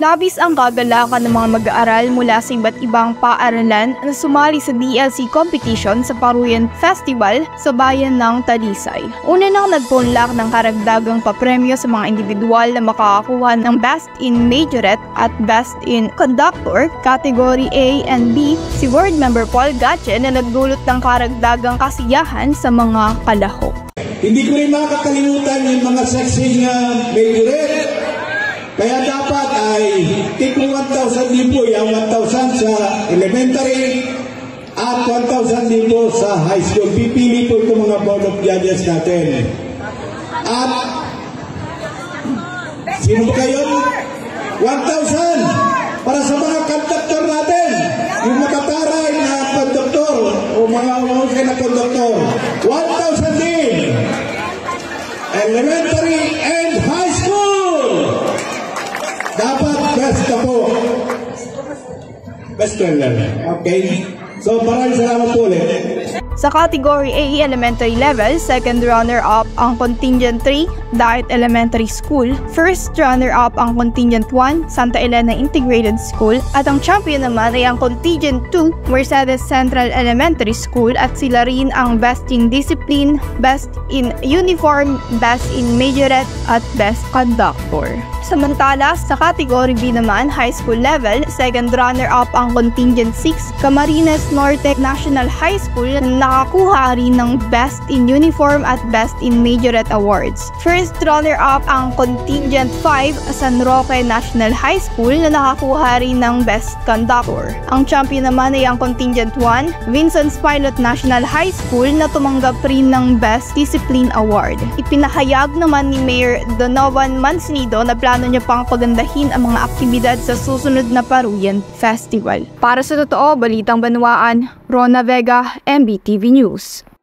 Labis ang kagalakan ng mga mag-aaral mula sa iba't ibang paaralan na sumali sa DLC competition sa Paruyan Festival sa bayan ng Talisay. Una nang nagpunlak ng karagdagang papremyo sa mga individual na makakakuha ng Best in Majorette at Best in Conductor, Category A and B, si Board Member Paul Gatche na nagdulot ng karagdagang kasiyahan sa mga kalahok. Hindi ko rin makakalimutan yung mga sexy majorette. Kaya dapat ay tipo 1,000 libo, yung 1,000 sa elementary at 1,000 libo sa high school. Pipili po itong mga board of judges natin. At sino ba kayo? 1,000 para sa mga conductor natin. Yung makataray na conductor o mga umahusay na conductor. 1,000 din. Elementary and high school. Dapat best na po. Best level. Okay? So, maraming salamat po ulit. Sa Category A Elementary Level, second runner-up ang Contingent 3, Diet Elementary School. First runner-up ang Contingent 1, Santa Elena Integrated School. At ang champion naman ay ang Contingent 2, Mercedes Central Elementary School. At sila rin ang Best in Discipline, Best in Uniform, Best in Majorette at Best Conductor. Samantala, sa Category B naman, High School Level, second runner-up ang Contingent 6, Camarines Norte National High School na nakakuha rin ng Best in Uniform at Best in Majorette Awards. First runner-up ang Contingent 5, San Roque National High School na nakakuha rin ng Best Conductor. Ang champion naman ay ang Contingent 1, Vincent's Pilot National High School na tumanggap rin ng Best Discipline Award. Ipinahayag naman ni Mayor Donovan Mancinido na plano niya pang pagandahin ang mga aktibidad sa susunod na Paruyan Festival. Para sa Totoo Balitang Banwaan, Rona Vega, MBTV News.